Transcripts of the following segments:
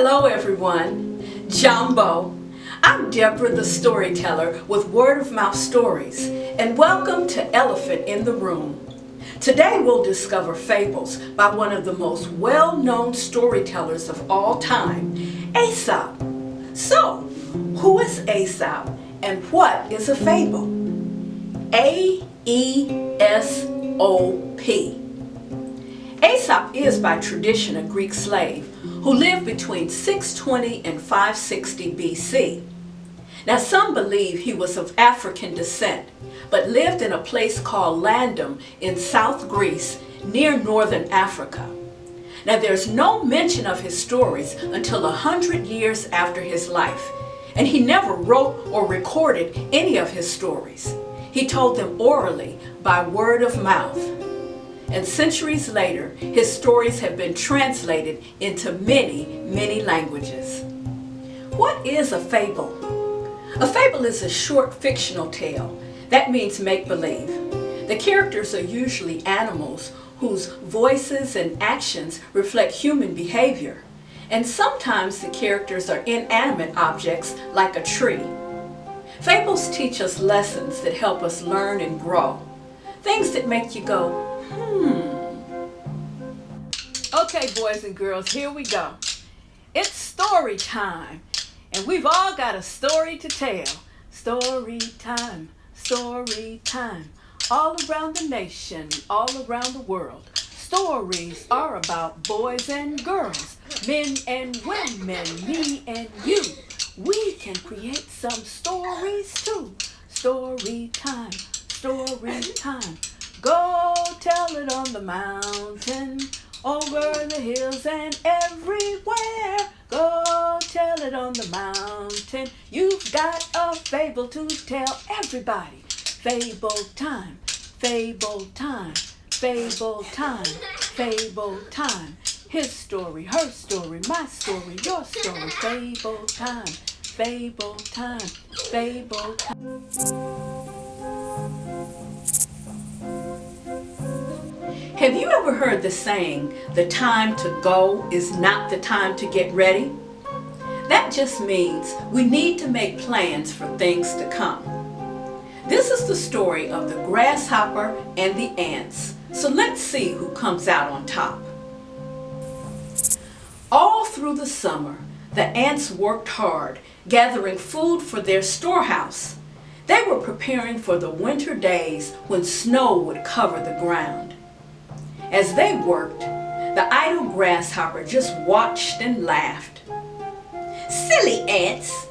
Hello everyone, Jumbo. I'm Deborah the Storyteller with Word of Mouth Stories, and welcome to Elephant in the Room. Today we'll discover Fables by one of the most well-known storytellers of all time, Aesop. So, who is Aesop and what is a fable? A-E-S-O-P. Aesop is by tradition a Greek slave who lived between 620 and 560 BC. Now some believe he was of African descent, but lived in a place called Landum in South Greece near northern Africa. Now there's no mention of his stories until 100 years after his life, and he never wrote or recorded any of his stories. He told them orally by word of mouth. And centuries later, his stories have been translated into many, many languages. What is a fable? A fable is a short fictional tale. That means make-believe. The characters are usually animals whose voices and actions reflect human behavior. And sometimes the characters are inanimate objects like a tree. Fables teach us lessons that help us learn and grow. Things that make you go, Okay, boys and girls, here we go. It's story time, and we've all got a story to tell. Story time, all around the nation, all around the world. Stories are about boys and girls, men and women, me and you. We can create some stories too. Story time, go tell it on the mountain, over the hills and everywhere. Go tell it on the mountain. You've got a fable to tell everybody. Fable time, fable time, fable time, fable time. His story, her story, my story, your story. Fable time, fable time, fable time. Have you ever heard the saying, the time to go is not the time to get ready? That just means we need to make plans for things to come. This is the story of the grasshopper and the ants. So let's see who comes out on top. All through the summer, the ants worked hard, gathering food for their storehouse. They were preparing for the winter days when snow would cover the ground. As they worked, the idle grasshopper just watched and laughed. Silly ants,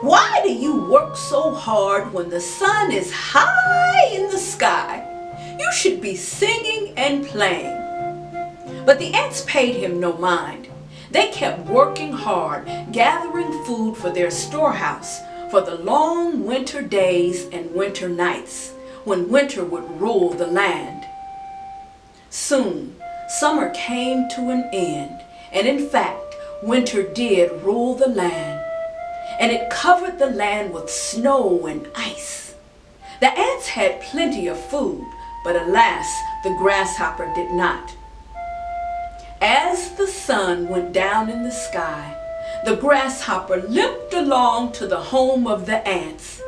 why do you work so hard when the sun is high in the sky? You should be singing and playing. But the ants paid him no mind. They kept working hard, gathering food for their storehouse for the long winter days and winter nights when winter would rule the land. Soon, summer came to an end, and in fact, winter did rule the land, and it covered the land with snow and ice. The ants had plenty of food, but alas, the grasshopper did not. As the sun went down in the sky, the grasshopper limped along to the home of the ants.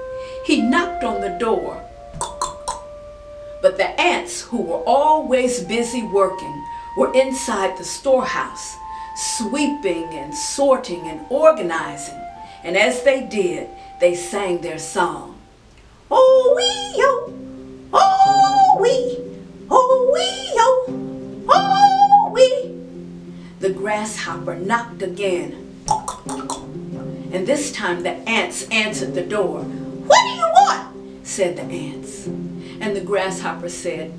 He knocked on the door. But the ants, who were always busy working, were inside the storehouse, sweeping and sorting and organizing. And as they did, they sang their song. Oh wee oh, oh wee, oh wee oh, oh wee. The grasshopper knocked again. And this time the ants answered the door. What do you want? Said the ants. And the grasshopper said,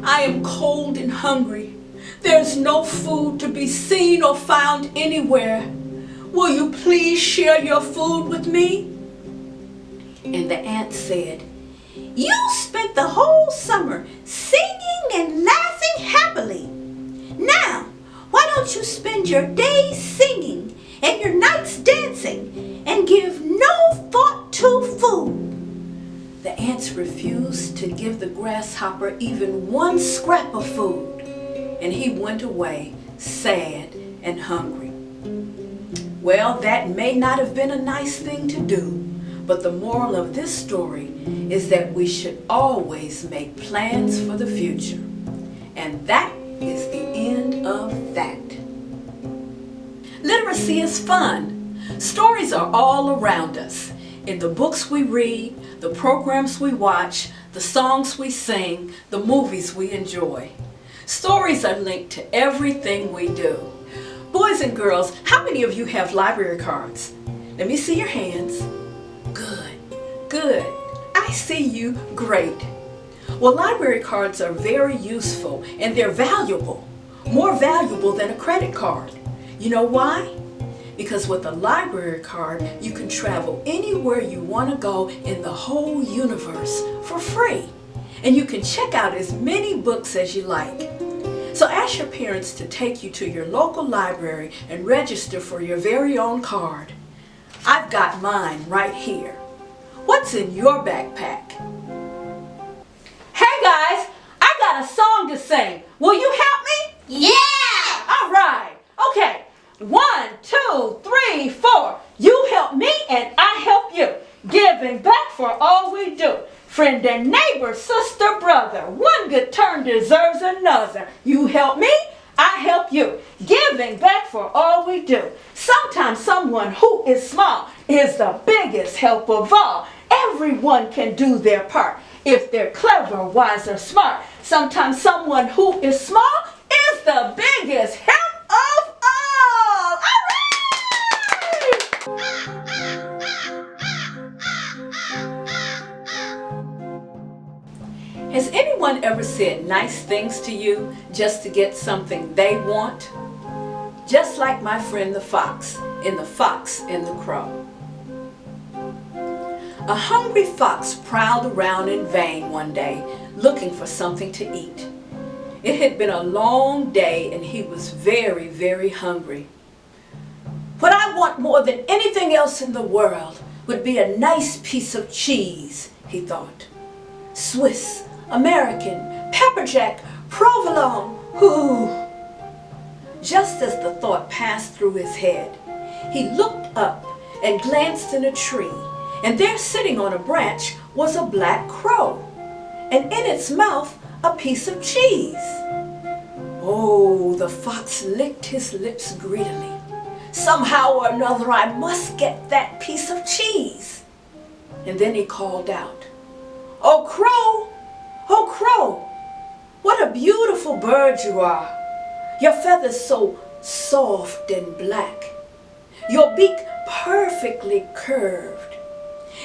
I am cold and hungry. There's no food to be seen or found anywhere. Will you please share your food with me? And the ant said, you spent the whole summer singing and laughing happily. Now, why don't you spend your days singing and your nights dancing and give no thought to food? The ants refused to give the grasshopper even one scrap of food, and he went away sad and hungry. Well, that may not have been a nice thing to do, but the moral of this story is that we should always make plans for the future. And that is the end of that. Literacy is fun. Stories are all around us. In the books we read, the programs we watch, the songs we sing, the movies we enjoy. Stories are linked to everything we do. Boys and girls, how many of you have library cards? Let me see your hands. Good, good. I see you. Great. Well, library cards are very useful and they're valuable, more valuable than a credit card. You know why? Because with a library card, you can travel anywhere you want to go in the whole universe for free. And you can check out as many books as you like. So ask your parents to take you to your local library and register for your very own card. I've got mine right here. What's in your backpack? Hey guys, I got a song to sing. Will you help me? Yeah! All right. Okay. 1, 2, 3, 4. You help me and I help you. Giving back for all we do. Friend and neighbor, sister, brother. One good turn deserves another. You help me, I help you. Giving back for all we do. Sometimes someone who is small is the biggest help of all. Everyone can do their part if they're clever, wise, or smart. Sometimes someone who is small is the biggest help of all. All right! Has anyone ever said nice things to you just to get something they want? Just like my friend the fox in The Fox and the Crow. A hungry fox prowled around in vain one day looking for something to eat. It had been a long day and he was very, very hungry. What I want more than anything else in the world would be a nice piece of cheese, he thought. Swiss, American, pepperjack, provolone, ooh. Just as the thought passed through his head, he looked up and glanced in a tree, and there sitting on a branch was a black crow, and in its mouth a piece of cheese. Oh, the fox licked his lips greedily. Somehow or another I must get that piece of cheese. And then he called out, "Oh, crow! Oh, crow! What a beautiful bird you are! Your feathers so soft and black. Your beak perfectly curved.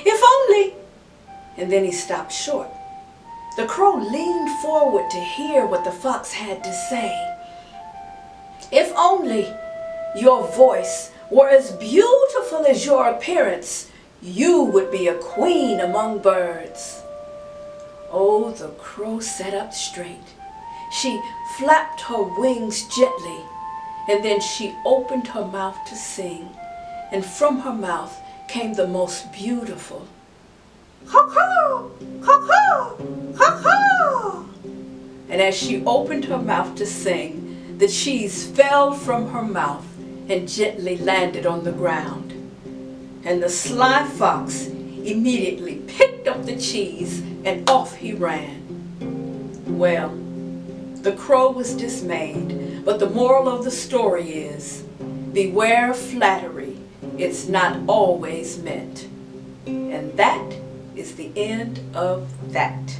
If only..." And then he stopped short. The crow leaned forward to hear what the fox had to say. "If only your voice were as beautiful as your appearance, you would be a queen among birds." Oh, the crow sat up straight. She flapped her wings gently, and then she opened her mouth to sing, and from her mouth came the most beautiful caw-caw, caw-caw, caw-caw. And as she opened her mouth to sing, the cheese fell from her mouth and gently landed on the ground. And the sly fox immediately picked up the cheese and off he ran. Well, the crow was dismayed, but the moral of the story is, beware of flattery, it's not always meant. And that is the end of that.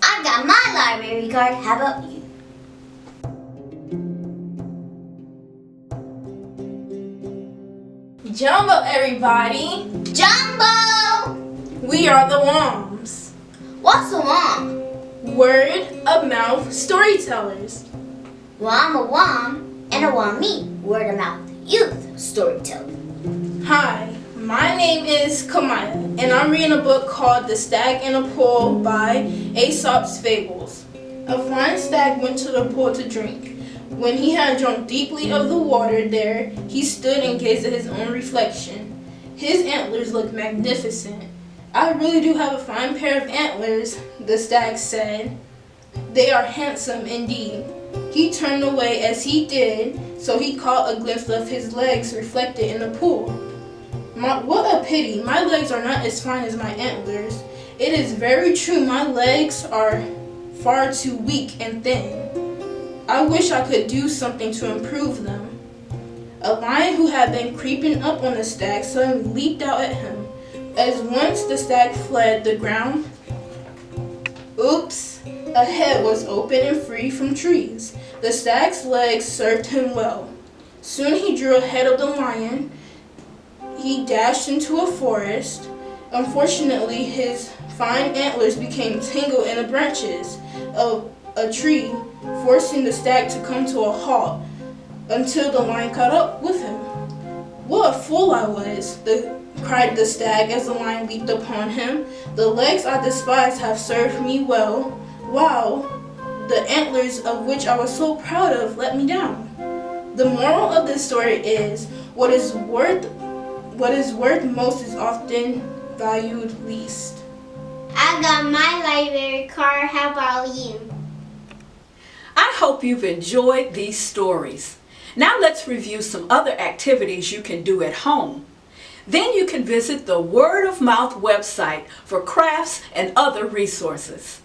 I got my library card. How about you? Jumbo, everybody! Jumbo! We are the Woms. What's a wom? Word of mouth storytellers. Well, I'm a wom and a wommy. Word of mouth youth storyteller. Hi, my name is Kamaya, and I'm reading a book called The Stag in a Pool by Aesop's Fables. A fine stag went to the pool to drink. When he had drunk deeply of the water there, he stood and gazed at his own reflection. His antlers looked magnificent. "I really do have a fine pair of antlers," the stag said. "They are handsome indeed." He turned away as he did, so he caught a glimpse of his legs reflected in the pool. What a pity, my legs are not as fine as my antlers. It is very true, my legs are far too weak and thin. I wish I could do something to improve them. A lion who had been creeping up on the stag suddenly leaped out at him. As once the stag fled the ground, oops, a head was open and free from trees. The stag's legs served him well. Soon he drew ahead of the lion. He dashed into a forest. Unfortunately, his fine antlers became tangled in the branches of a tree, forcing the stag to come to a halt until the lion caught up with him. What a fool I was, cried the stag as the lion leaped upon him. The legs I despised have served me well. Wow, the antlers of which I was so proud of let me down. The moral of this story is what is worth most is often valued least. I got my library card. How about you? I hope you've enjoyed these stories. Now let's review some other activities you can do at home. Then you can visit the Word of Mouth website for crafts and other resources.